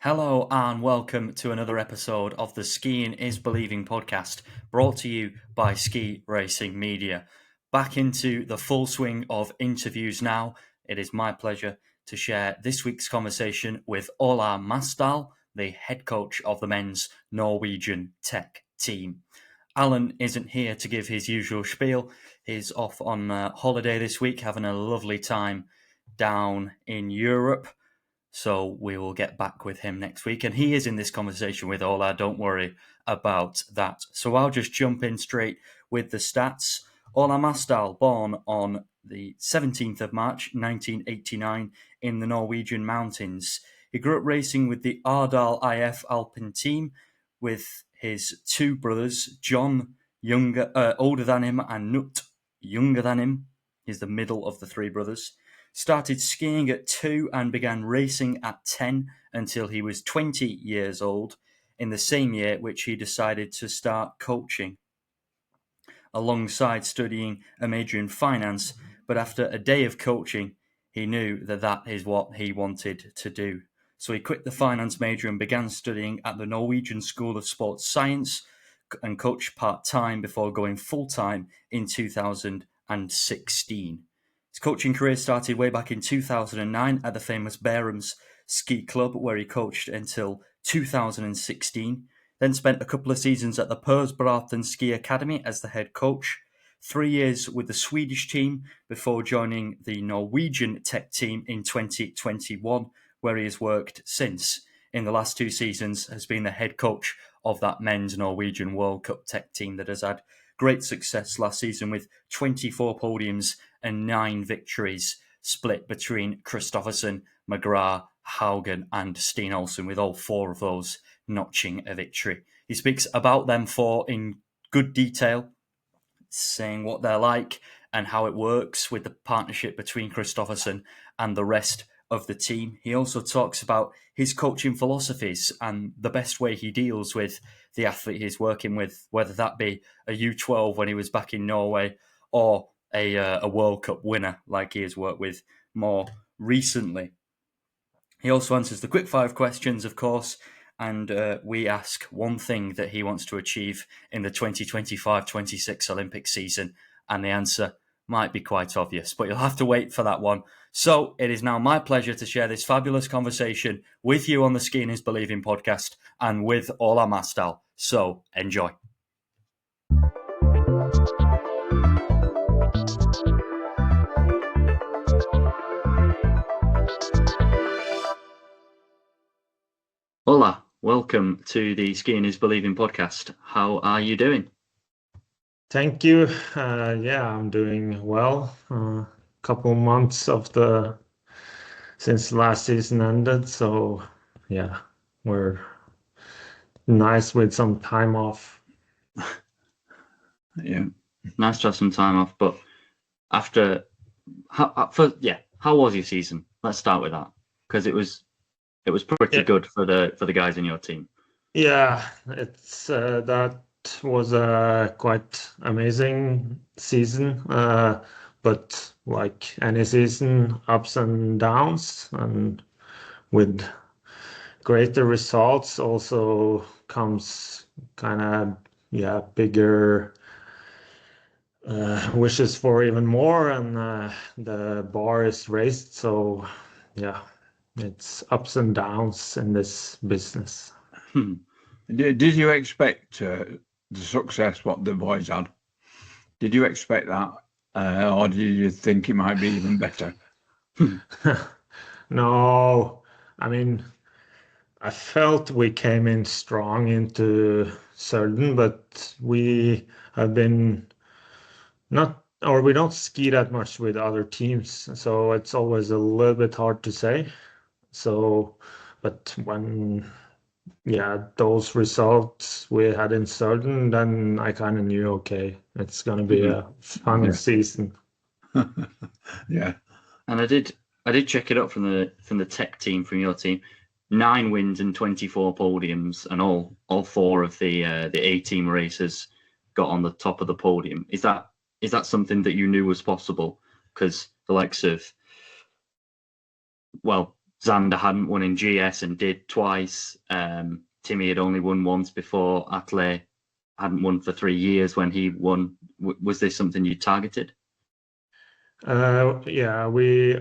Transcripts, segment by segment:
Hello and welcome to another episode of the Skiing is Believing podcast, brought to you by Ski Racing Media. Back into the full swing of interviews now. It is my pleasure to share this week's conversation with Ola Masdal, the head coach of the men's Norwegian tech team. Alan isn't here to give his usual spiel. He's off on holiday this week, having a lovely time down in Europe. So we will get back with him next week. And he is in this conversation with Ola. Don't worry about that. So I'll just jump in straight with the stats. Ola Masdal, born on the 17th of March, 1989, in the Norwegian mountains. He grew up racing with the Ardal IF Alpine team with his two brothers, John, older than him, and Knut, younger than him. He's the middle of the three brothers. Started skiing at 2 and began racing at 10 until he was 20 years old, in the same year which he decided to start coaching, alongside studying a major in finance. But after a day of coaching, he knew that is what he wanted to do. So he quit the finance major and began studying at the Norwegian School of Sports Science and coached part-time before going full-time in 2016. His coaching career started way back in 2009 at the famous Bærums Ski Club, where he coached until 2016. Then spent a couple of seasons at the Persbråten Ski Academy as the head coach, 3 years with the Swedish team before joining the Norwegian tech team in 2021, where he has worked since. In the last 2 seasons, has been the head coach of that men's Norwegian World Cup tech team that has had great success last season with 24 podiums and 9 victories split between Kristoffersen, McGrath, Haugen and Steen Olsen, with all 4 of those notching a victory. He speaks about them 4 in good detail, saying what they're like and how it works with the partnership between Kristoffersen and the rest of the team. He also talks about his coaching philosophies and the best way he deals with the athlete he's working with, whether that be a U12 when he was back in Norway or a World Cup winner like he has worked with more recently. He also answers the quick 5 questions, of course, and we ask one thing that he wants to achieve in the 2025-26 Olympic season, and the answer might be quite obvious, but you'll have to wait for that one. So it is now my pleasure to share this fabulous conversation with you on the Skiing is Believing podcast and with Ola Masdal. So enjoy. Ola, welcome to the Skiing is Believing podcast. How are you doing? Thank you. I'm doing well. Couple months since last season ended, so yeah, we're nice with some time off. Yeah, nice to have some time off. But how was your season? Let's start with that, because it was pretty good for the guys in your team. Yeah, it's that was a quite amazing season, but like any season, ups and downs, and with greater results also comes kind of bigger wishes for even more, and the bar is raised. So yeah, it's ups and downs in this business. Did you expect the success what the boys had? Did you expect that, or did you think it might be even better? No, I mean, I felt we came in strong into Sölden, but we have been we don't ski that much with other teams, so it's always a little bit hard to say. So, but when those results we had in Sölden, then I kind of knew, okay, it's going to be a fun season. Yeah. And I did check it up from the tech team, from your team. 9 wins and 24 podiums, and all 4 of the A team racers got on the top of the podium. Is that something that you knew was possible? Because the likes of, well, Xander hadn't won in GS and did twice. Timmy had only won once before. Atle hadn't won for 3 years when he won. Was this something you targeted? Yeah, we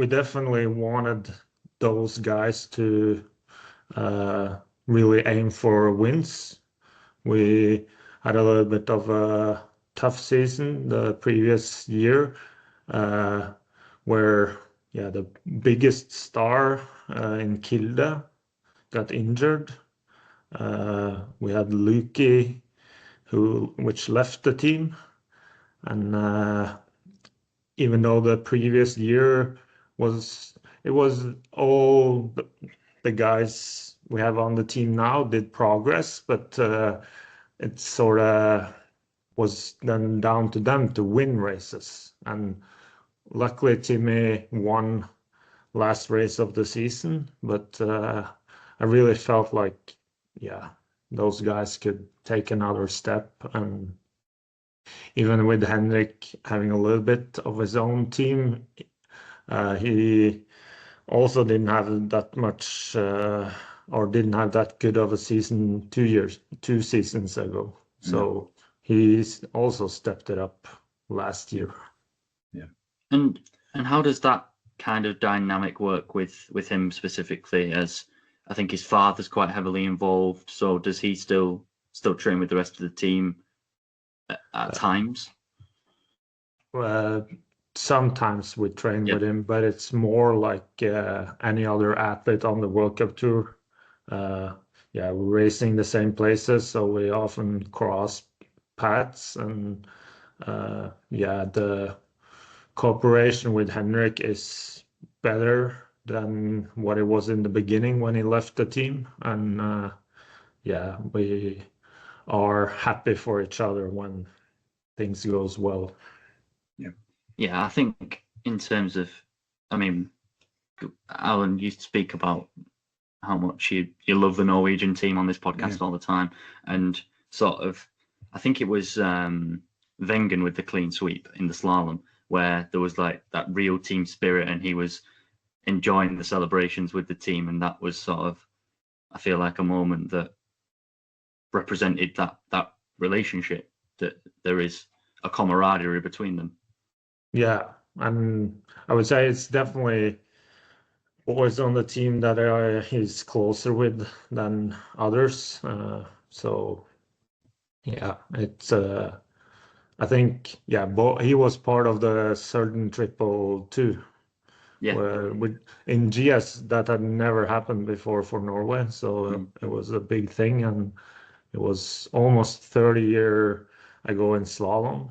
definitely wanted those guys to really aim for wins. We had a little bit of a tough season the previous year, where the biggest star in Kilde got injured. We had Luki, which left the team, and even though the previous year was all the guys we have on the team now did progress, but it sort of was then down to them to win races. And luckily, Timmy won last race of the season, but I really felt like, those guys could take another step. And even with Henrik having a little bit of his own team, he also didn't have that much or didn't have that good of a season 2 seasons ago. So he's also stepped it up last year. Yeah. And how does that kind of dynamic work with him specifically, as I think his father's quite heavily involved? So does he still train with the rest of the team at times? Sometimes we train with him, but it's more like any other athlete on the World Cup Tour. We're racing the same places, so we often cross paths. And the cooperation with Henrik is better than what it was in the beginning when he left the team. And we are happy for each other when things goes well. Yeah, I think in terms of, I mean, Alan, you speak about how much you love the Norwegian team on this podcast all the time, and sort of, I think it was Wengen with the clean sweep in the slalom, where there was like that real team spirit, and he was enjoying the celebrations with the team, and that was sort of, I feel like, a moment that represented that relationship, that there is a camaraderie between them. Yeah, and I would say it's definitely boys on the team that he's closer with than others. So yeah, it's I think he was part of the certain triple too. Yeah. Where in GS that had never happened before for Norway, so it was a big thing, and it was almost 30 years ago in slalom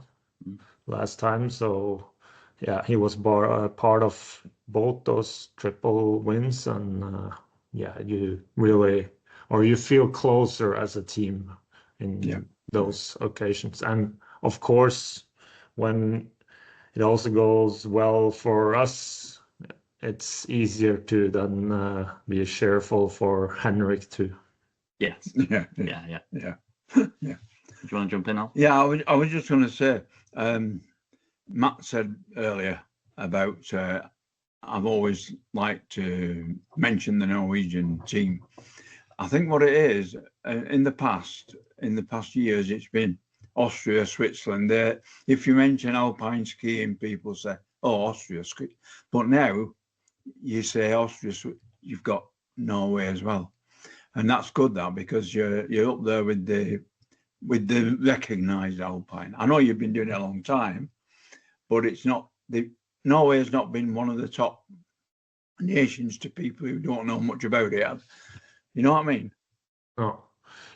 last time. So yeah, he was part of both those triple wins, and you really, or you feel closer as a team in those occasions. And of course, when it also goes well for us, it's easier to then be cheerful for Henrik too. Yes. Yeah. Yeah. Yeah. Do you want to jump in, Al? Yeah, I was just going to say, Matt said earlier about I've always liked to mention the Norwegian team. I think what it is, in the past years, it's been Austria, Switzerland. If you mention alpine skiing, people say, "Oh, Austria ski," but now you say Austria, you've got Norway as well, and that's good now, because you're up there with the recognised alpine. I know you've been doing it a long time, but it's not Norway has not been one of the top nations to people who don't know much about it. You know what I mean? Oh,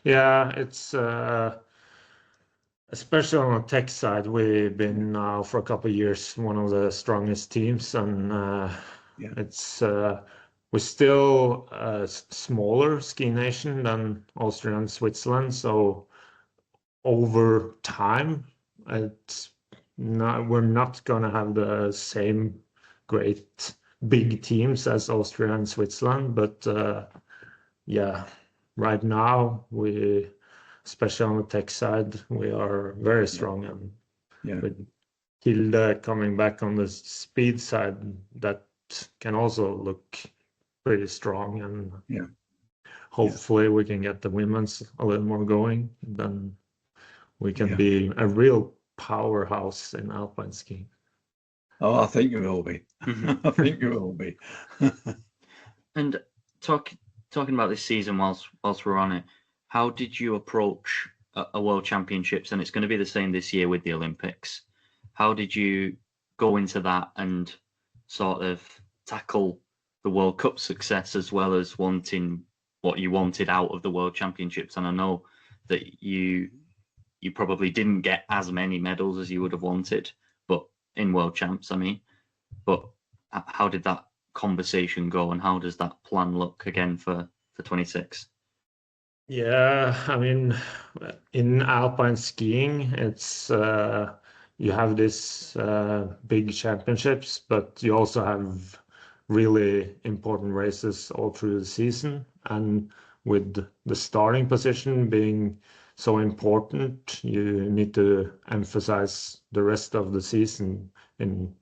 yeah, it's especially on the tech side, we've been now for a couple of years one of the strongest teams, and it's we're still a smaller ski nation than Austria and Switzerland, so over time, we're not gonna have the same great big teams as Austria and Switzerland, but right now especially on the tech side, we are very strong, and with Hilde coming back on the speed side, that can also look pretty strong, and Yeah. hopefully we can get the women's a little more going. Then we can Yeah. be a real powerhouse in alpine skiing. Oh, I think you will be. I think you will be. And talking about this season whilst we're on it, how did you approach a World Championships? And it's going to be the same this year with the Olympics. How did you go into that and sort of tackle the World Cup success as well as wanting what you wanted out of the World Championships? And I know that you probably didn't get as many medals as you would have wanted, but in World Champs, I mean. But how did that conversation go, and how does that plan look again for 26? Yeah, I mean, in alpine skiing, it's you have this big championships, but you also have really important races all through the season. And with the starting position being so important, you need to emphasize the rest of the season in,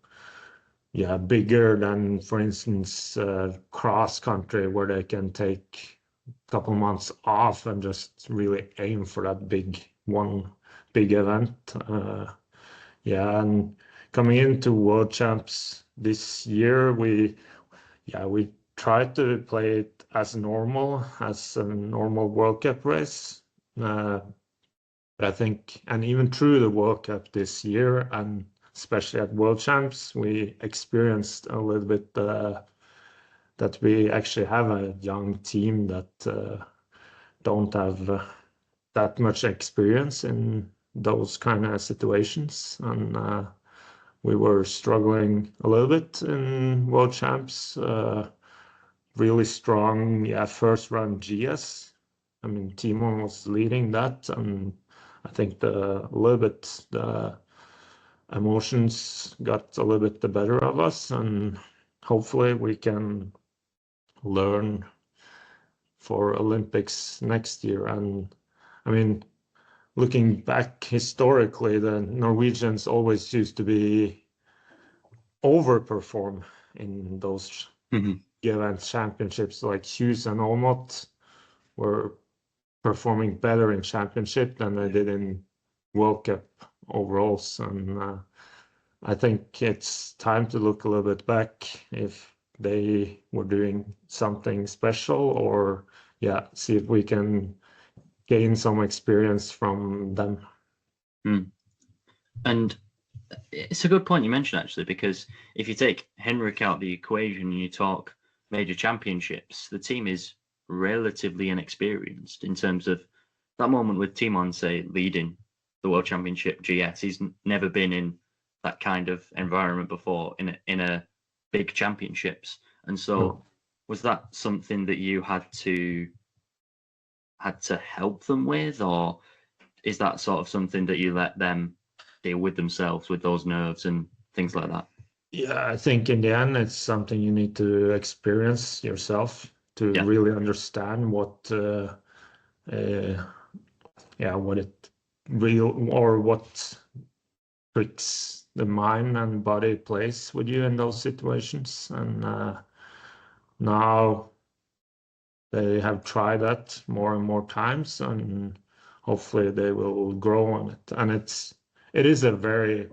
yeah, bigger than, for instance, cross country, where they can take a couple months off and just really aim for that one big event. Yeah, and coming into World Champs this year, we tried to play it as normal as a normal World Cup race. But I think, and even through the World Cup this year, and especially at World Champs, we experienced a little bit that we actually have a young team that don't have that much experience in those kind of situations. And we were struggling a little bit in World Champs. Really strong, yeah, first round GS. I mean, Timon was leading that, and I think a little bit the emotions got a little bit the better of us, and hopefully we can learn for Olympics next year. And I mean, looking back historically, the Norwegians always used to be overperform in those event championships. Like Hughes and Olmot were performing better in championship than they did in World Cup overalls. And I think it's time to look a little bit back if they were doing something special, or yeah, see if we can gain some experience from them. And it's a good point you mentioned, actually, because if you take Henrik out of the equation and you talk major championships, the team is relatively inexperienced in terms of that moment with Timon, say, leading the World Championship GS. He's never been in that kind of environment before in a big championships. And so was that something that you had to help them with, or is that sort of something that you let them deal with themselves, with those nerves and things like that? Yeah, I think in the end, it's something you need to experience yourself to really understand what what it real, or what tricks the mind and body plays with you in those situations. And now they have tried that more and more times, and hopefully they will grow on it. And it is a very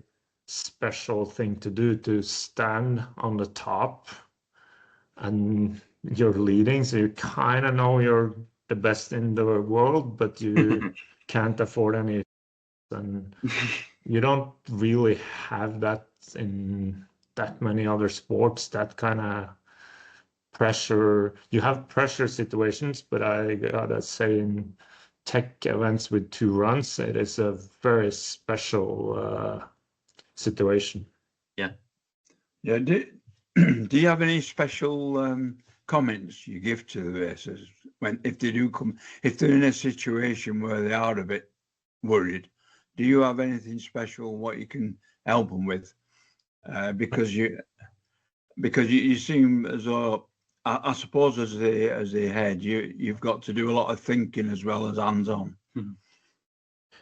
special thing to do, to stand on the top and you're leading, so you kind of know you're the best in the world, but you can't afford any, and you don't really have that in that many other sports, that kind of pressure. You have pressure situations, but I gotta say, in tech events with 2 runs, it is a very special situation. Yeah. Do you have any special comments you give to the racers if they do come, if they're in a situation where they are a bit worried? Do you have anything special what you can help them with? Because you seem as though, I suppose as they head, you've got to do a lot of thinking as well as hands-on.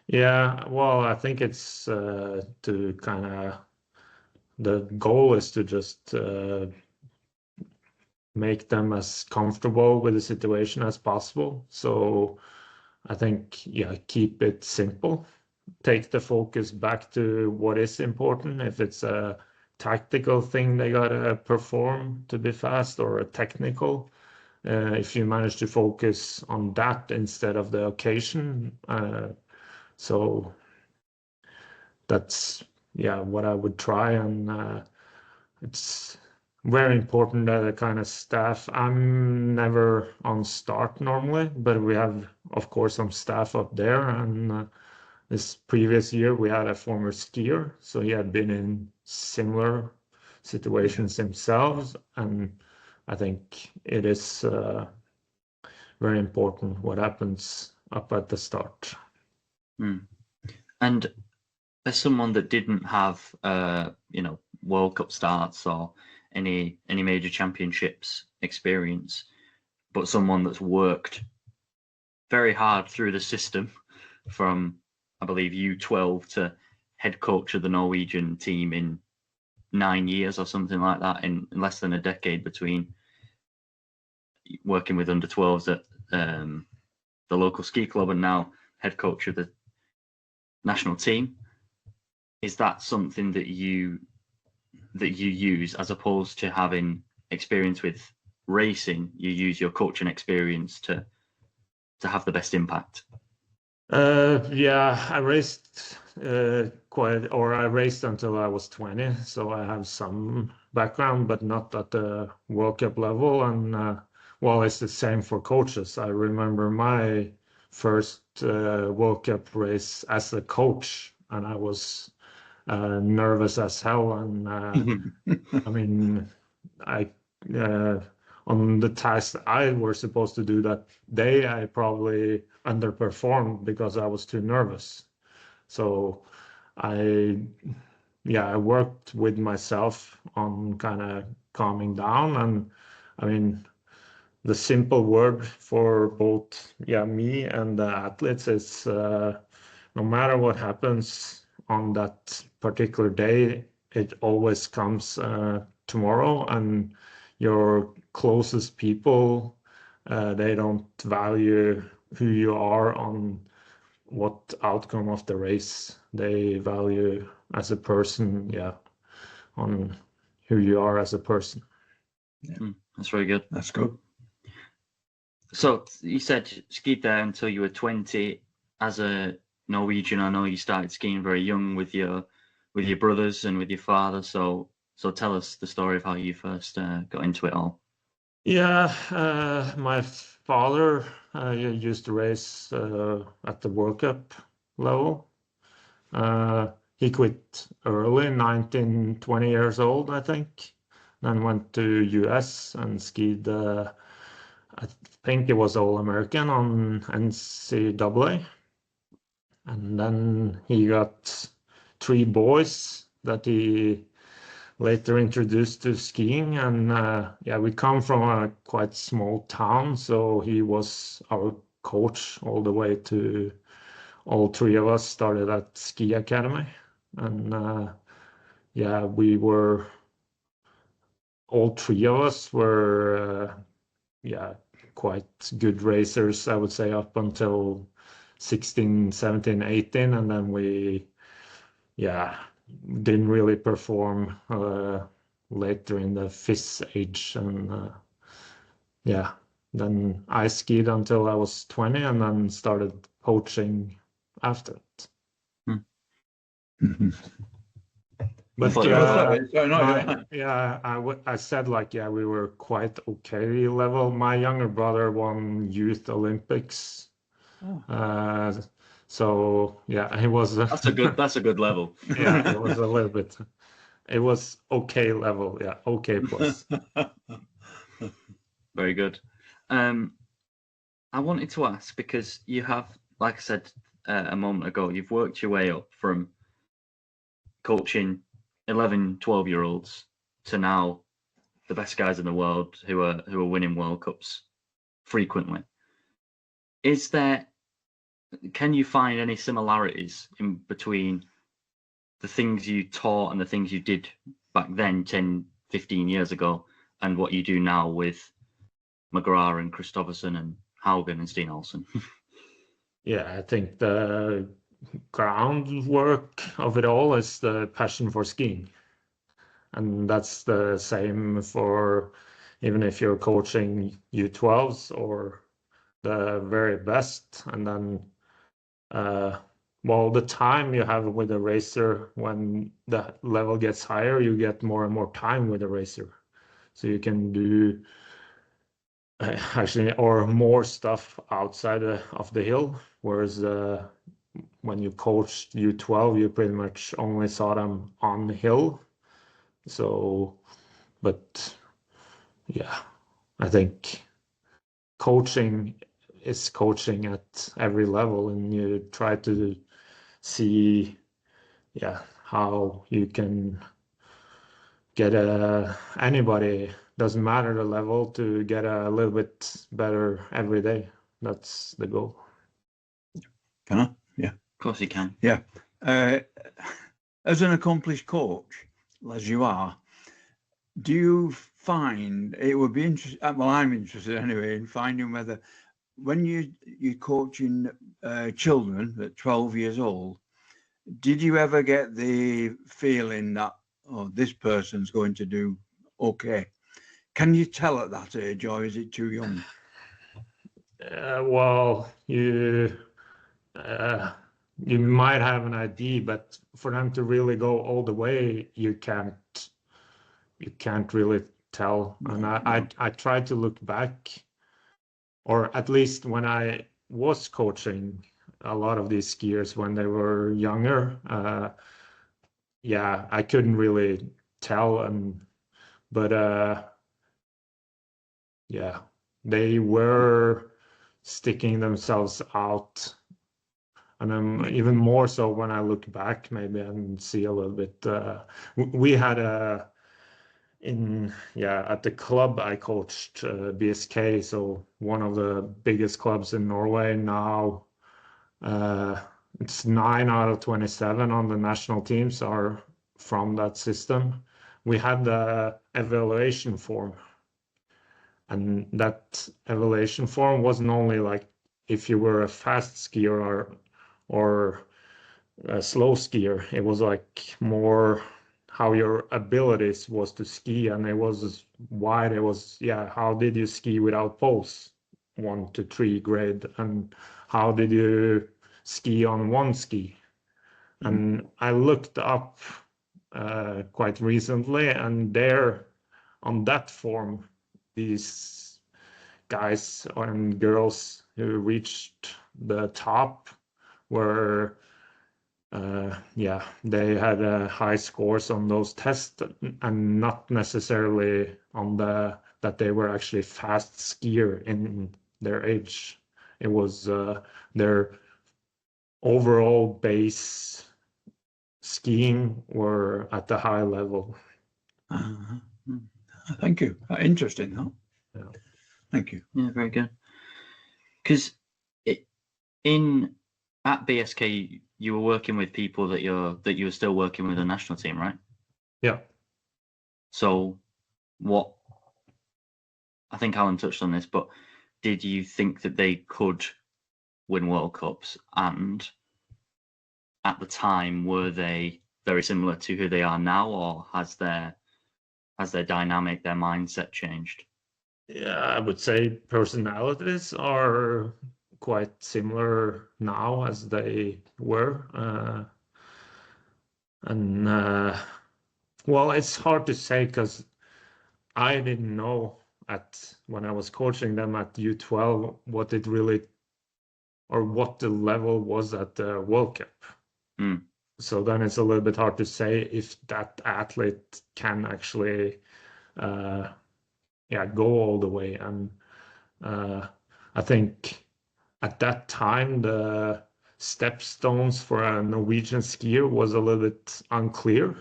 Yeah, well, I think it's to kind of, the goal is to just make them as comfortable with the situation as possible. So I think, yeah, keep it simple. Take the focus back to what is important. If it's a tactical thing they gotta perform to be fast, or a technical, if you manage to focus on that instead of the occasion. So that's, yeah, what I would try. And it's very important that the kind of staff. I'm never on start normally, but we have, of course, some staff up there. And this previous year, we had a former skier, so he had been in similar situations himself. And I think it is very important what happens up at the start. And as someone that didn't have, World Cup starts or any major championships experience, but someone that's worked very hard through the system from, I believe, U12 to head coach of the Norwegian team in 9 years or something like that, in less than a decade between working with under 12s at the local ski club and now head coach of the national team. Is that something that you use, as opposed to having experience with racing? You use your coaching experience to have the best impact? Yeah, I raced I raced until I was 20, so I have some background, but not at the World Cup level. And well, it's the same for coaches. I remember my first World Cup race as a coach, and I was nervous as hell. And I mean, I on the task I were supposed to do that day, I probably underperformed because I was too nervous. So I worked with myself on kind of calming down. And I mean, the simple word for both me and the athletes is no matter what happens on that particular day, it always comes tomorrow. And your closest people, they don't value who you are on what outcome of the race. They value as a person, on who you are as a person. That's very good. That's good. So you said you skied there until you were 20. As a Norwegian, I know you started skiing very young with your brothers and with your father. So tell us the story of how you first got into it all. Yeah, my father used to race at the World Cup level. He quit early, 19, 20 years old, I think. Then went to US and skied, I think it was All-American on NCAA. And then he got 3 boys that he later introduced to skiing. And we come from a quite small town, so he was our coach all the way to all 3 of us started at ski academy. And we were, all 3 of us were quite good racers, I would say, up until 16, 17, 18. And then we didn't really perform later in the FIS age. And then I skied until I was 20 and then started coaching after it. But I said, like, we were quite okay level. My younger brother won Youth Olympics. So he was. That's a good level. Yeah, it was a little bit. It was okay level. Yeah, okay plus. Very good. I wanted to ask, because you have, like I said a moment ago, you've worked your way up from coaching 11, 12-year-olds to now the best guys in the world who are winning World Cups frequently. Can you find any similarities in between the things you taught and the things you did back then, 10, 15 years ago, and what you do now with McGrath and Kristoffersen and Haugen and Steen Olsen? Yeah, I think the groundwork of it all is the passion for skiing. And that's the same for even if you're coaching U12s or the very best. And then, well, the time you have with a racer, when the level gets higher, you get more and more time with a racer. So you can do actually or more stuff outside of the hill. Whereas when you coached U12, you pretty much only saw them on the hill. So, but yeah, I think coaching is coaching at every level, and you try to see, yeah, how you can get anybody, doesn't matter the level, to get a little bit better every day. That's the goal. Can I? Yeah. Of course you can. Yeah. As an accomplished coach, as you are, do you find it would be interesting? Well, I'm interested anyway in finding whether when you're coaching children at 12 years old, did you ever get the feeling that, oh, this person's going to do okay? Can you tell at that age, or is it too young? Well, you might have an idea, but for them to really go all the way, you can't really tell. And I tried to look back, or at least when I was coaching a lot of these skiers when they were younger, yeah, I couldn't really tell, but yeah, they were sticking themselves out. And even more so when I look back, maybe and see a little bit. We had at the club I coached, BSK, so one of the biggest clubs in Norway now. It's 9 out of 27 on the national teams are from that system. We had the evaluation form, and that evaluation form wasn't only like if you were a fast skier or a slow skier. It was like more how your abilities was to ski, and it was wide. It was, yeah, how did you ski without poles, 1 to 3 grade, and how did you ski on one ski? And I looked up quite recently, and there on that form, these guys and girls who reached the top were they had high scores on those tests, and not necessarily on that they were actually fast skier in their age. It was their overall base skiing were at the high level. Thank you. Interesting, huh? Yeah. Thank you. Yeah, very good. Because at BSK, you were working with people that you were still working with the national team, right? Yeah. So, what? I think Alan touched on this, but did you think that they could win World Cups? And at the time, were they very similar to who they are now, or has their dynamic, their mindset changed? Yeah, I would say personalities are quite similar now as they were. Well, it's hard to say because I didn't know when I was coaching them at U12 what it really or what the level was at the World Cup. So then it's a little bit hard to say if that athlete can actually go all the way. And I think at that time the stepstones for a Norwegian skier was a little bit unclear,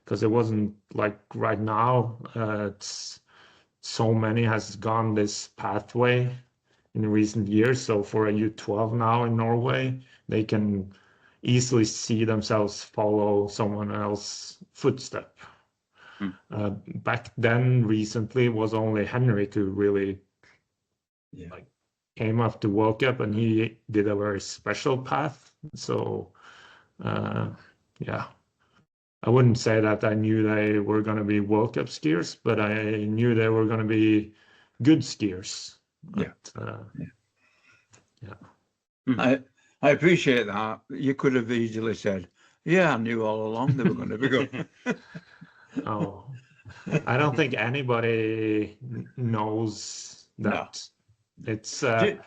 because it wasn't like right now. It's so many has gone this pathway in recent years. So for a U12 now in Norway, they can easily see themselves follow someone else's footstep. Back then, recently, it was only Henrik who really like came up to World Cup, and he did a very special path. So, yeah, I wouldn't say that I knew they were going to be World Cup skiers, but I knew they were going to be good skiers. Yeah. Yeah. I appreciate that. You could have easily said, "Yeah, I knew all along they were going to be good." Oh, I don't think anybody knows that. No. It's, I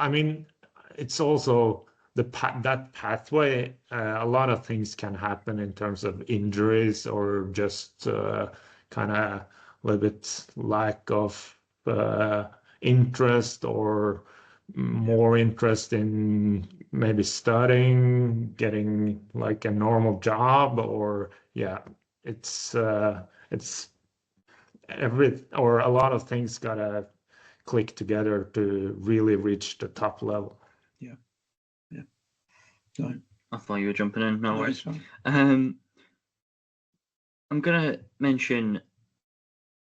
mean, it's also that pathway. A lot of things can happen in terms of injuries or just kind of a little bit lack of interest or more interest in maybe studying, getting like a normal job, or yeah, it's a lot of things gotta click together to really reach the top level. Yeah. Sorry. I thought you were jumping in. No No, worries. it's fine. I'm gonna mention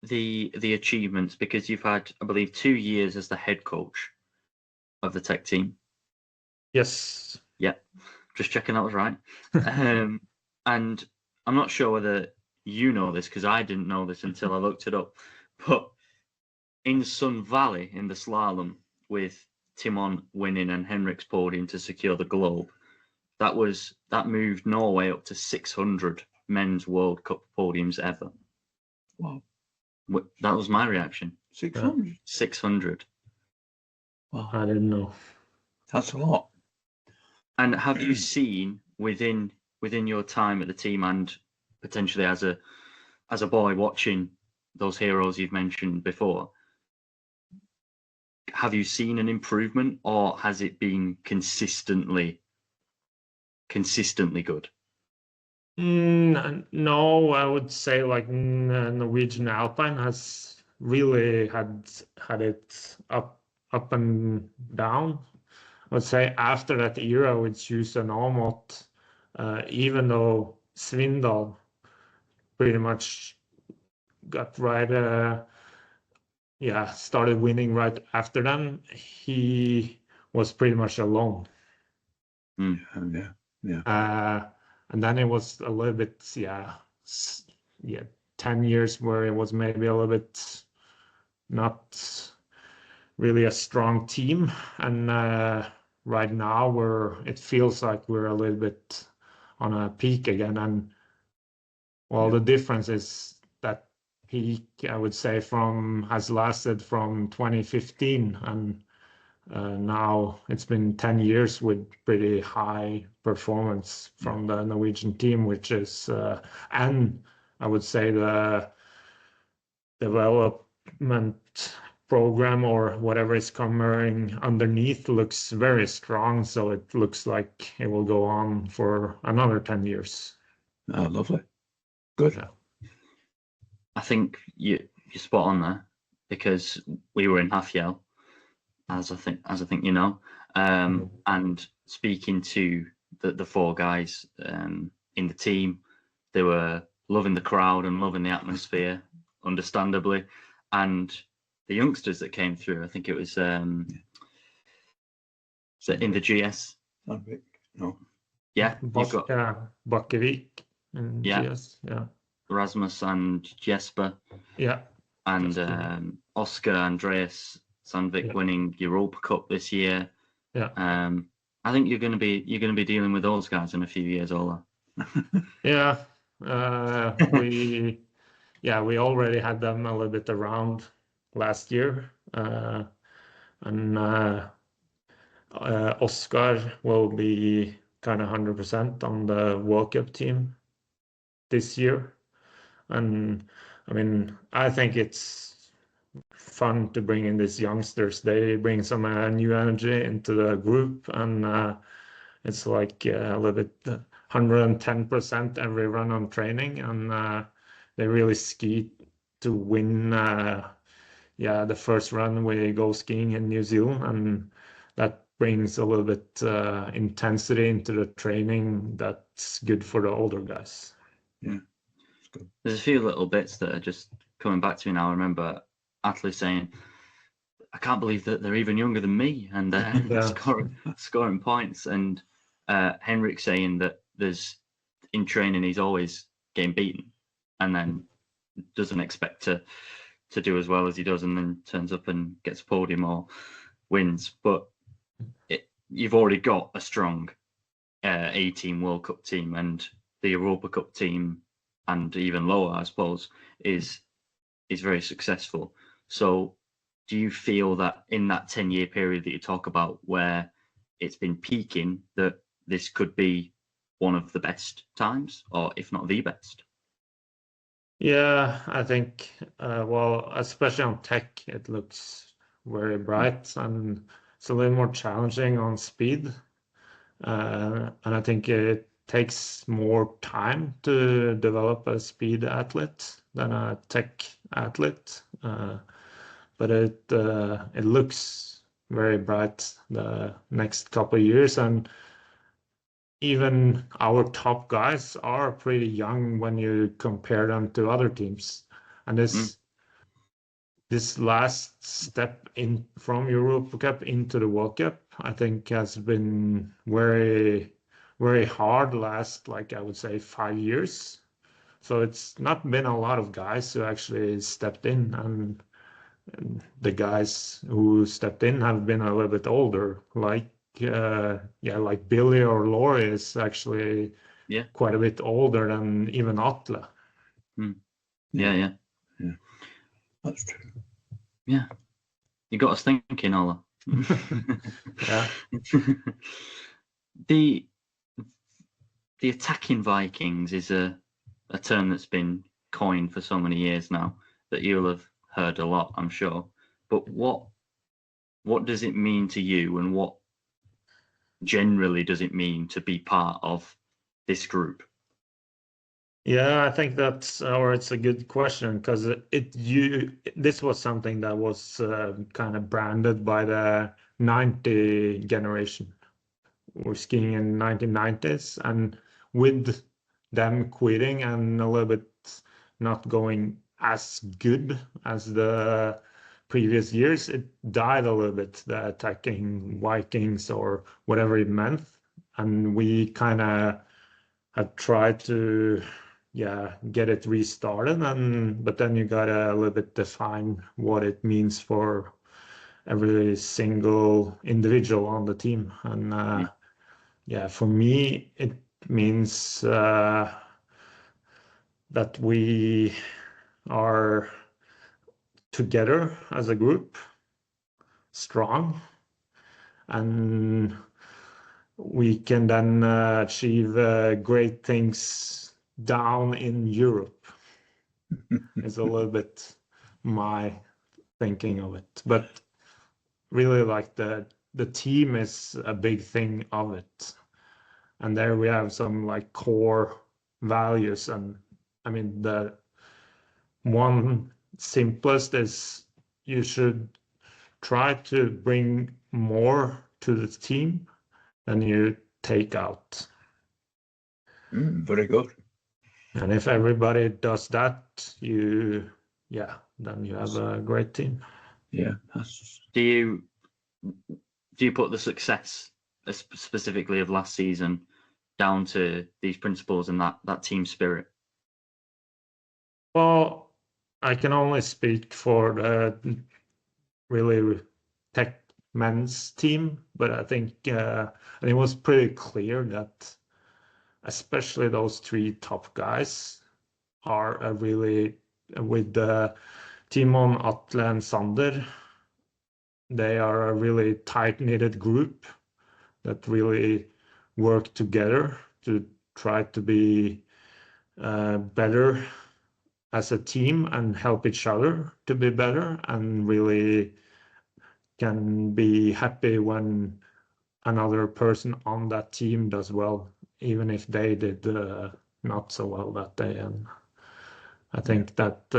the achievements because you've had, I believe, 2 years as the head coach of the tech team. Yes. Yeah, just checking that was right. And I'm not sure whether you know this because I didn't know this until I looked it up. But in Sun Valley in the slalom, with Timon winning and Henrik's podium to secure the globe, that moved Norway up to 600 men's World Cup podiums ever. Wow. That was my reaction. 600. 600. Wow. I didn't know. That's a lot. And have you seen within your time at the team and potentially as a boy watching those heroes you've mentioned before, have you seen an improvement, or has it been consistently good? No, I would say like Norwegian Alpine has really had it up and down. I would say after that era with Hughes and Aamodt, even though Svindal pretty much got right, started winning right after them, he was pretty much alone. Yeah. And then it was a little bit, 10 years where it was maybe a little bit not really a strong team. And right now it feels like we're a little bit on a peak again. And well, the difference is that peak, I would say, has lasted from 2015, and now it's been 10 years with pretty high performance from the Norwegian team, which is, and I would say the development program or whatever is coming underneath looks very strong. So it looks like it will go on for another 10 years. Oh, lovely. Good. Yeah. I think you're spot on there because we were in Hafjell, as I think you know, and speaking to the four guys in the team, they were loving the crowd and loving the atmosphere, understandably, and the youngsters that came through. I think it was in the GS. No. Yeah, Bakkevik in GS. Yeah. Rasmus and Jesper. Yeah. And Oscar Andreas Sandvik winning Europa Cup this year. Yeah. I think you're going to be dealing with those guys in a few years, Ola. Yeah. We already had them a little bit around last year, and Oscar will be kind of 100% on the World Cup team this year. And I mean, I think it's fun to bring in these youngsters. They bring some new energy into the group, and it's like a little bit 110% every run on training, and they really ski to win. The first run we go skiing in New Zealand, and that brings a little bit intensity into the training that's good for the older guys. Yeah, it's There's a few little bits that are just coming back to me now. I remember Atlee saying, I can't believe that they're even younger than me, and scoring points. And Henrik saying that in training he's always getting beaten, and then doesn't expect to do as well as he does, and then turns up and gets a podium or wins. But you've already got a strong A-team World Cup team, and the Europa Cup team, and even lower, I suppose, is very successful. So do you feel that in that 10-year period that you talk about where it's been peaking, that this could be one of the best times, or if not the best? Yeah, I think, well, especially on tech, it looks very bright, and it's a little more challenging on speed. And I think it takes more time to develop a speed athlete than a tech athlete. But it looks very bright the next couple of years, and even our top guys are pretty young when you compare them to other teams. And this last step in from Europa Cup into the World Cup, I think has been very, very hard last, like I would say, 5 years. So it's not been a lot of guys who actually stepped in, and the guys who stepped in have been a little bit older, like like Billy or Laurie is actually quite a bit older than even Atle. Yeah. That's true. Yeah, you got us thinking, Ola. Yeah. The attacking Vikings is a term that's been coined for so many years now that you'll have heard a lot, I'm sure. But what does it mean to you, and what generally does it mean to be part of this group? Yeah, I think it's a good question, because this was something that was kind of branded by the 90 generation. We're skiing in 1990s, and with them quitting and a little bit not going as good as the previous years, it died a little bit, the attacking Vikings or whatever it meant. And we kind of have tried to get it restarted, but then you gotta a little bit define what it means for every single individual on the team. And for me it means that we are together as a group, strong, and we can then achieve great things down in Europe. It's a little bit my thinking of it, but really, like, the team is a big thing of it, and there we have some like core values. And I mean, the one simplest is you should try to bring more to the team than you take out. Very good. And if everybody does that, then you have a great team. Yeah. Do you put the success specifically of last season down to these principles and that team spirit? Well, I can only speak for the really tech men's team, but I think it was pretty clear that especially those three top guys are really, with the Timon, Atle, and Sander, they are a really tight-knitted group that really work together to try to be better as a team and help each other to be better, and really can be happy when another person on that team does well, even if they did not so well that day. And I think that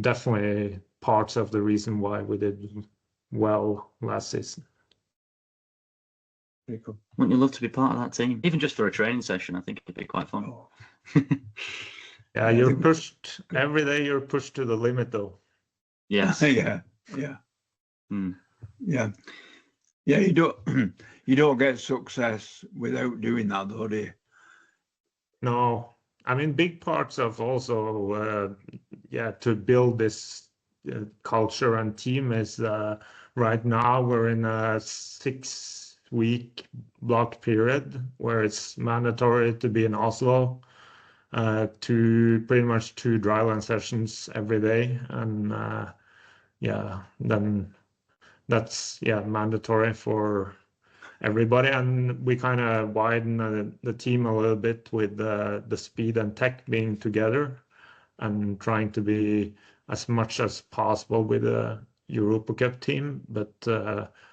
definitely parts of the reason why we did well last season. Pretty cool. Wouldn't you love to be part of that team? Even just for a training session, I think it'd be quite fun. Oh. Yeah, you're pushed every day. You're pushed to the limit, though. Yes. Yeah. Yeah. You don't get success without doing that, though, do you? No, I mean, big parts of also, to build this culture and team is right now we're in a 6-week block period where it's mandatory to be in Oslo, pretty much 2 dryland sessions every day, and then that's mandatory for everybody, and we kind of widen the team a little bit with the speed and tech being together and trying to be as much as possible with the Europa Cup team, but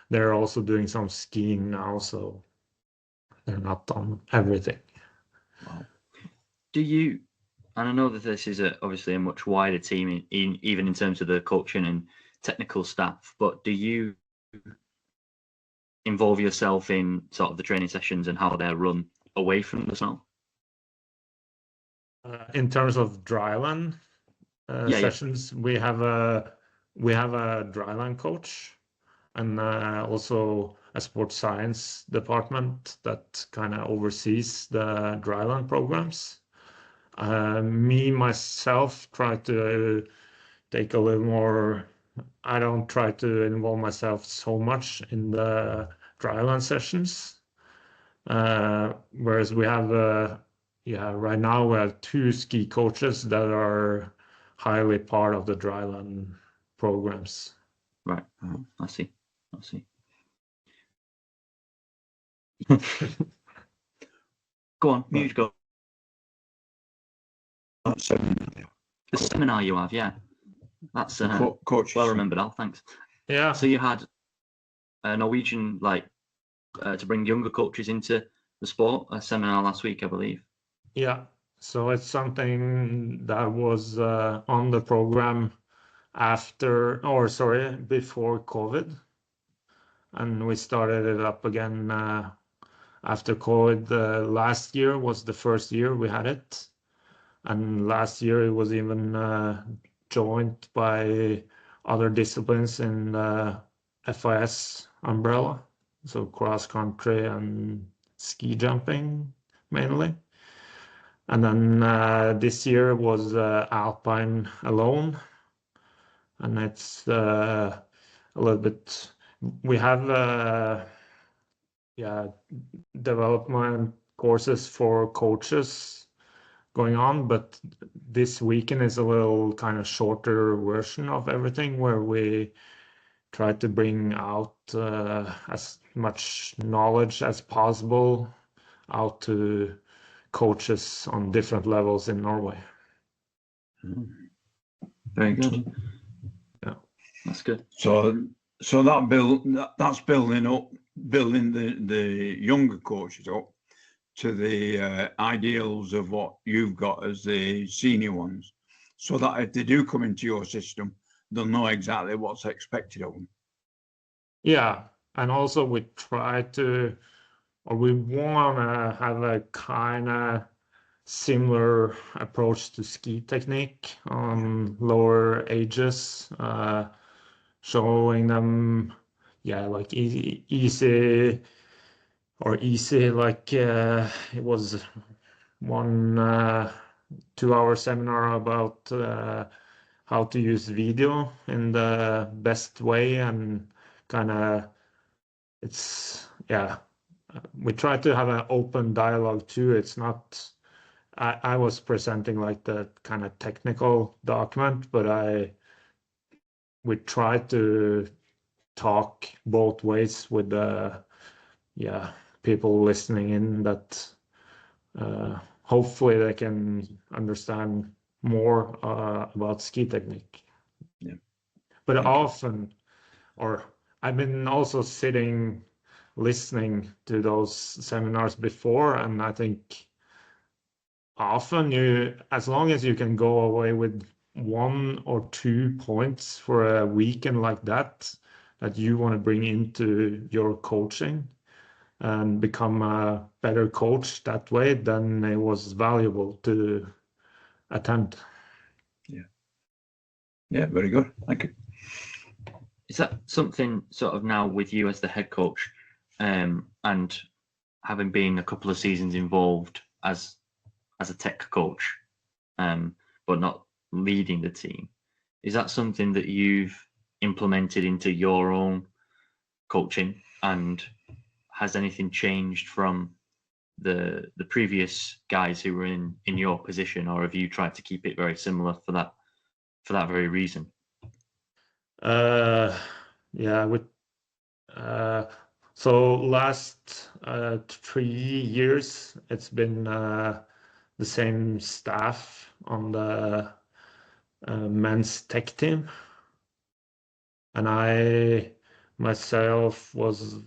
they're also doing some skiing now, so they're not on everything. Wow. And I know that this is obviously a much wider team, even in terms of the coaching and technical staff, but do you involve yourself in sort of the training sessions and how they're run away from the snow? In terms of dryland sessions, we have a dryland coach and also a sports science department that kind of oversees the dryland programs. Myself, try to take a little more. I don't try to involve myself so much in the dryland sessions. Whereas we have, right now we have 2 ski coaches that are highly part of the dryland programs. Right. I see. Go on, you go. The seminar you have, yeah. That's coach. Well remembered, Al. Thanks. Yeah. So you had a Norwegian, to bring younger coaches into the sport, a seminar last week, I believe. Yeah. So it's something that was on the program before COVID, and we started it up again after COVID. Last year was the first year we had it, and last year it was even joined by other disciplines in the FIS umbrella, so cross country and ski jumping mainly. And then this year was Alpine alone, and it's a little bit. We have development courses for coaches going on, but this weekend is a little kind of shorter version of everything where we try to bring out as much knowledge as possible out to coaches on different levels in Norway. Very good. Yeah, that's good. So that's building the younger coaches up to the ideals of what you've got as the senior ones, so that if they do come into your system, they'll know exactly what's expected of them. Yeah, and also we want to have a kind of similar approach to ski technique on lower ages, showing them, like easy, like it was one 2-hour seminar about how to use video in the best way, and kind of we try to have an open dialogue too. It's not I was presenting like the kind of technical document, but we try to talk both ways with the people listening in, that hopefully they can understand more about ski technique. Yeah. But I've been also sitting listening to those seminars before, and I think often as long as you can go away with 1 or 2 points for a weekend like that you want to bring into your coaching, and become a better coach that way, then it was valuable to attend. Yeah, very good. Thank you. Is that something sort of now with you as the head coach, and having been a couple of seasons involved as a tech coach, but not leading the team? Is that something that you've implemented into your own coaching, and has anything changed from the previous guys who were in your position, or have you tried to keep it very similar for that very reason? Yeah, so last 3 years it's been the same staff on the men's tech team, and I myself was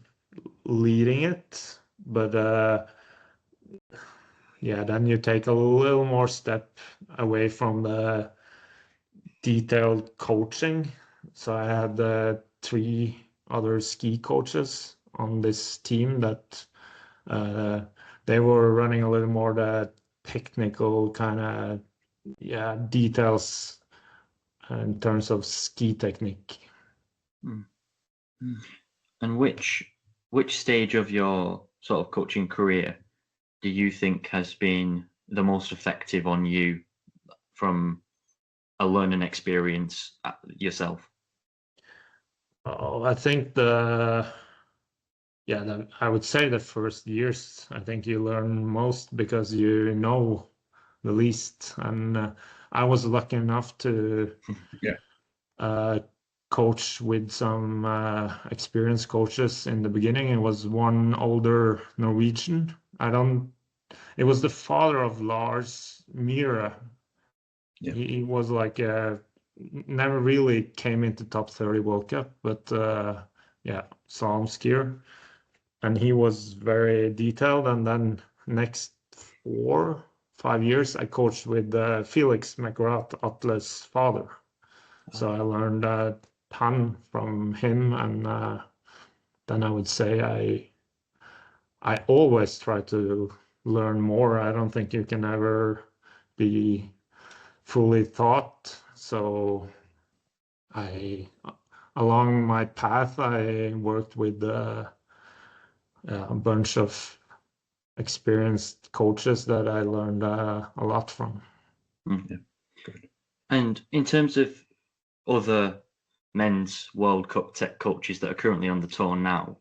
leading it, but yeah, then you take a little more step away from the detailed coaching. So I had 3 other ski coaches on this team that they were running a little more the technical kind of details in terms of ski technique. And which stage of your sort of coaching career do you think has been the most effective on you from a learning experience yourself? Oh, I think I would say the first years, I think you learn most because you know the least. And I was lucky enough to coach with some experienced coaches in the beginning. It was one older Norwegian. It was the father of Lars Myhre. Yeah. He was like never really came into top 30 World Cup, but slalom skier. And he was very detailed. And then next 4-5 years, I coached with Felix McGrath, Atle's father. So I learned a ton from him, and then I would say I always try to learn more. I don't think you can ever be fully taught. So along my path, I worked with a bunch of experienced coaches that I learned a lot from. Yeah. Good. And in terms of other men's World Cup tech coaches that are currently on the tour now,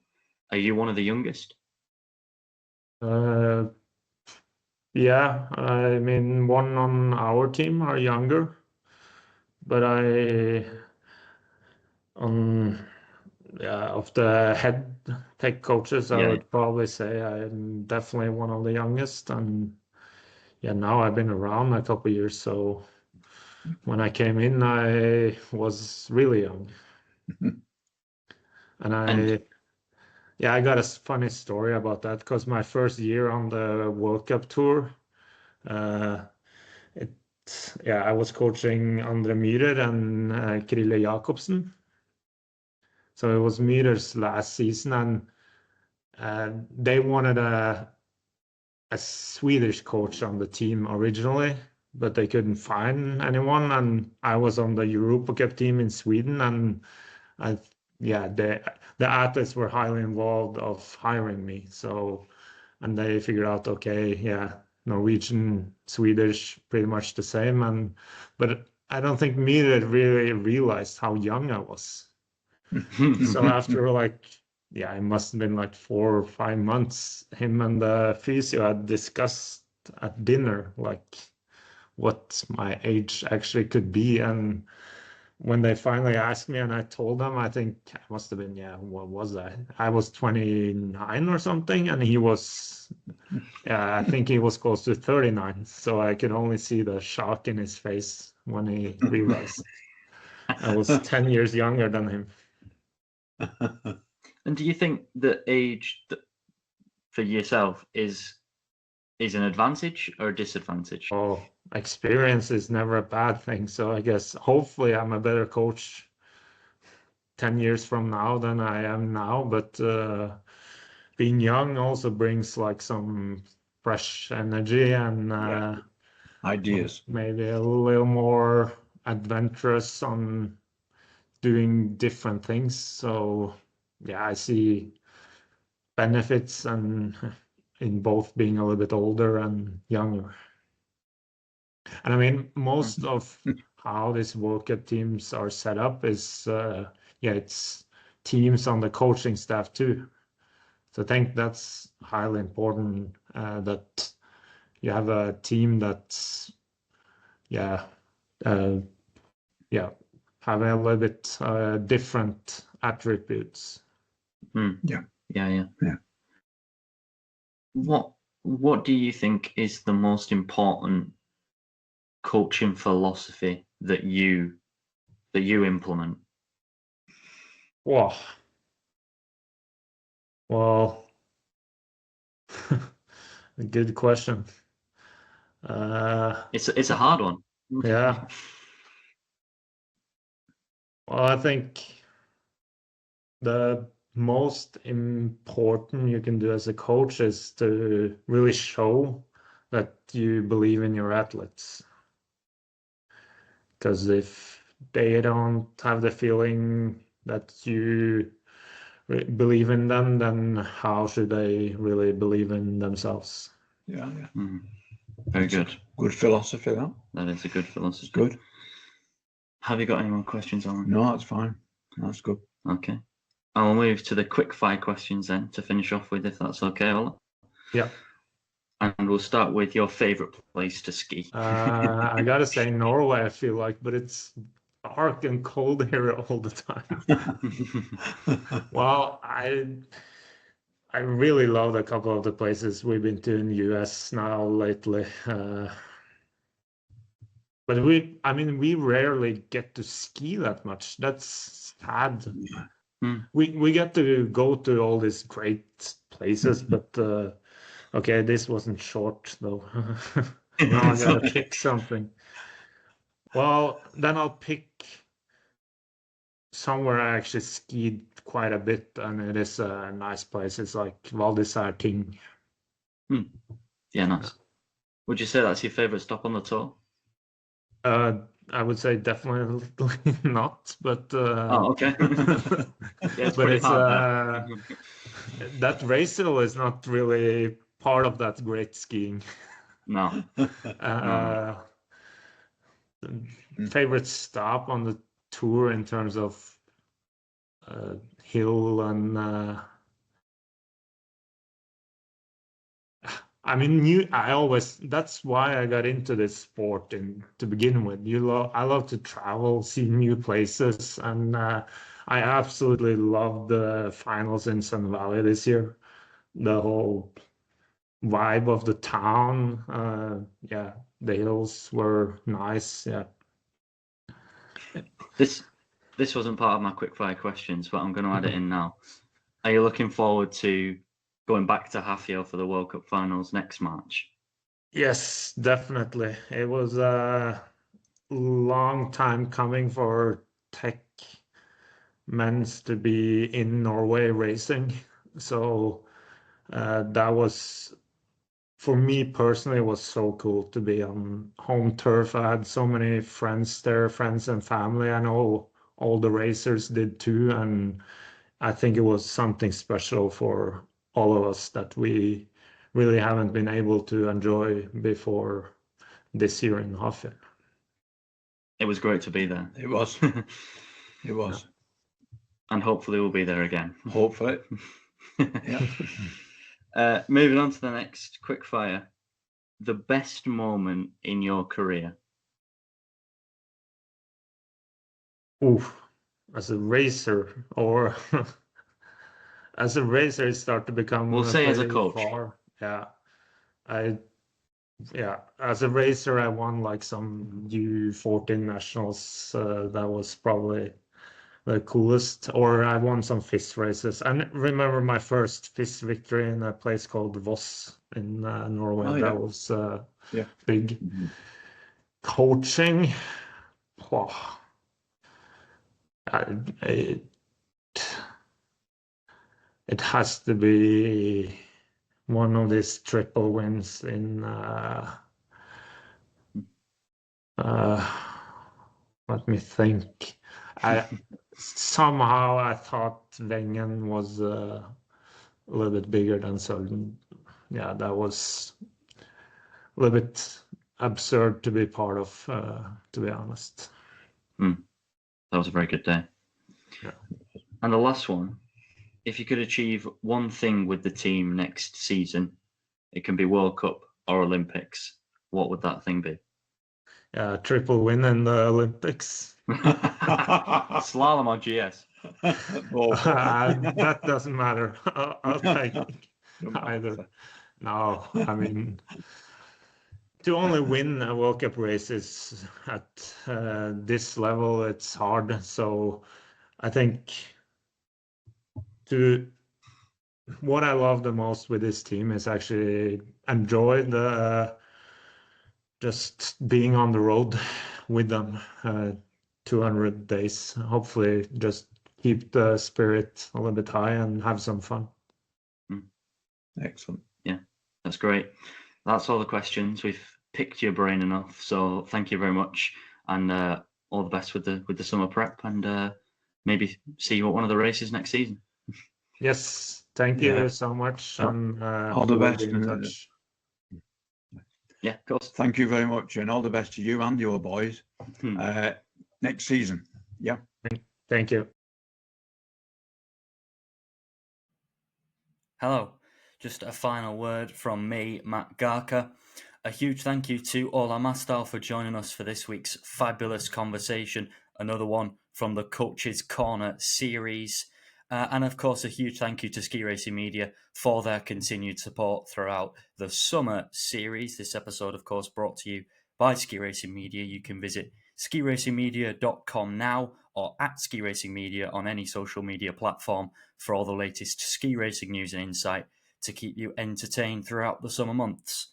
are you one of the youngest? Yeah, I mean, one on our team are younger, but of the head tech coaches, I would probably say I'm definitely one of the youngest. And now I've been around a couple of years, so when I came in, I was really young. And I got a funny story about that because my first year on the World Cup tour, I was coaching Andre Myhre and Krille Jacobsen. So it was Myhre's last season, and they wanted a Swedish coach on the team originally, but they couldn't find anyone. And I was on the Europa Cup team in Sweden, and the athletes were highly involved of hiring me. So, and they figured out, okay, Norwegian, Swedish, pretty much the same. But I don't think Myhre really realized how young I was. So after it must have been like 4 or 5 months, him and the physio had discussed at dinner like what my age actually could be. And when they finally asked me and I told them, I think I must have been, what was I? I was 29 or something, and he was, I think he was close to 39. So I could only see the shock in his face when he realized I was 10 years younger than him. And do you think that age for yourself is an advantage or a disadvantage? Oh, experience is never a bad thing. So I guess hopefully I'm a better coach 10 years from now than I am now. But being young also brings like some fresh energy and Ideas. maybe a little more adventurous on doing different things. So yeah, I see benefits and in both being a little bit older and younger. And I mean, most of how these World Cup teams are set up is, it's teams on the coaching staff too. So I think that's highly important that you have a team that's, uh, have a little bit different attributes. Yeah. Yeah. Yeah. What do you think is the most important coaching philosophy that you implement? Well, a good question. It's a hard one. Yeah. Well, I think the most important you can do as a coach is to really show that you believe in your athletes. Because if they don't have the feeling that you believe in them, then how should they really believe in themselves? Yeah. Very good. Good philosophy, that. That is a good philosophy. It's good. Have you got any more questions, Alan? No, that's fine. That's good. Okay. I'll move to the quick fire questions then to finish off with, if that's okay, Ola. Yeah. And we'll start with your favorite place to ski. I gotta say Norway, I feel like, but it's dark and cold here all the time. Well, I really love a couple of the places we've been to in the US now lately. But we rarely get to ski that much. That's sad. We get to go to all these great places, but okay, this wasn't short though. Now I gotta pick something. Well, then I'll pick somewhere I actually skied quite a bit, and it is a nice place. It's like Val d'Isère-Tignes. Yeah, nice. Would you say that's your favorite stop on the tour? I would say definitely not, but Oh, okay. Yeah, it's but pretty it's hard. that race hill is not really part of that great skiing. No. Favorite stop on the tour in terms of hill and that's why I got into this sport to begin with. I love to travel, see new places, and I absolutely loved the finals in Sun Valley this year. The whole vibe of the town, the hills were nice. Yeah. This wasn't part of my quickfire questions, but I'm going to add it in now. Are you looking forward to going back to Hafjell for the World Cup finals next March? Yes, definitely. It was a long time coming for tech men's to be in Norway racing. So that was, for me personally, it was so cool to be on home turf. I had so many friends there, friends and family. I know all the racers did too, and I think it was something special for all of us that we really haven't been able to enjoy before this year in Hafjell. It was great to be there. It was. It was. And hopefully we'll be there again. Hopefully. Yeah. Moving on to the next quickfire. The best moment in your career? Oof. As a racer, or as a racer, it started to become. We'll say as a coach. Far. Yeah. As a racer, I won like some U14 nationals. That was probably the coolest. Or I won some FIS races. I remember my first FIS victory in a place called Voss in Norway. Oh, yeah. That was big. Mm-hmm. Coaching. it has to be one of these triple wins in let me think. Somehow I thought Wengen was a little bit bigger than Sölden. Yeah, that was a little bit absurd to be part of, to be honest. That was a very good day. Yeah. And the last one, if you could achieve one thing with the team next season, it can be World Cup or Olympics, what would that thing be? Triple win in the Olympics. Slalom or GS? That doesn't matter. I'll take either. No, I mean, to only win a World Cup race is at this level, it's hard. So I think what I love the most with this team is actually enjoy the just being on the road with them 200 days. Hopefully just keep the spirit a little bit high and have some fun. Excellent. Yeah, that's great. That's all the questions. We've picked your brain enough, so thank you very much, and all the best with the summer prep, and maybe see you at one of the races next season. Yes, thank you so much, and all the we'll best. be in touch. Yeah, of course. Thank you very much, and all the best to you and your boys next season. Yeah. Thank you. Hello. Just a final word from me, Matt Garker. A huge thank you to Ola Masdal for joining us for this week's fabulous conversation, another one from the Coach's Corner series. And of course, a huge thank you to Ski Racing Media for their continued support throughout the summer series. This episode, of course, brought to you by Ski Racing Media. You can visit skiracingmedia.com now or at Ski Racing Media on any social media platform for all the latest ski racing news and insight to keep you entertained throughout the summer months.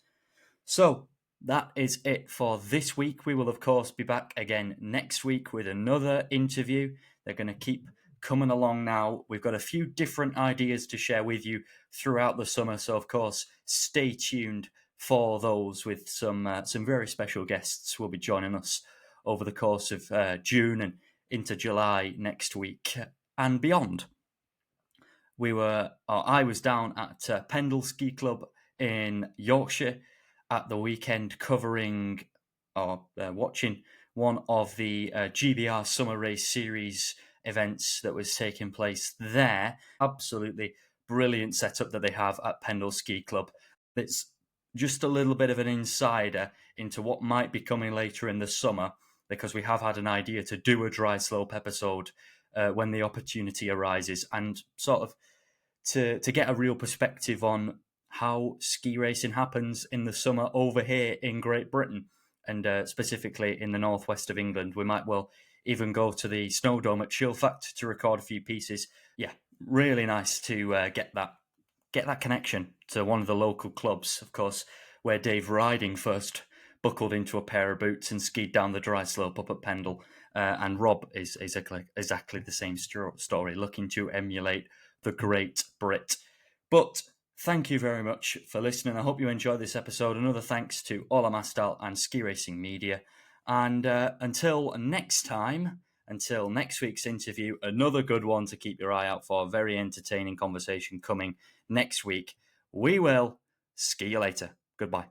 So that is it for this week. We will, of course, be back again next week with another interview. They're going to keep coming along now. We've got a few different ideas to share with you throughout the summer. So, of course, stay tuned for those with some very special guests who will be joining us over the course of June and into July next week and beyond. I was down at Pendle Ski Club in Yorkshire at the weekend covering or watching one of the GBR Summer Race Series events that was taking place there. Absolutely brilliant setup that they have at Pendle Ski Club. It's just a little bit of an insider into what might be coming later in the summer, because we have had an idea to do a dry slope episode when the opportunity arises, and sort of to get a real perspective on how ski racing happens in the summer over here in Great Britain, and specifically in the northwest of England. We might well even go to the Snowdome at Chilfact to record a few pieces. Yeah, really nice to get that connection to one of the local clubs, of course, where Dave Riding first buckled into a pair of boots and skied down the dry slope up at Pendle. And Rob is exactly the same story, looking to emulate the Great Brit. But thank you very much for listening. I hope you enjoyed this episode. Another thanks to Ola Masdal and Ski Racing Media. And until next week's interview, another good one to keep your eye out for. Very entertaining conversation coming next week. We will ski you later. Goodbye.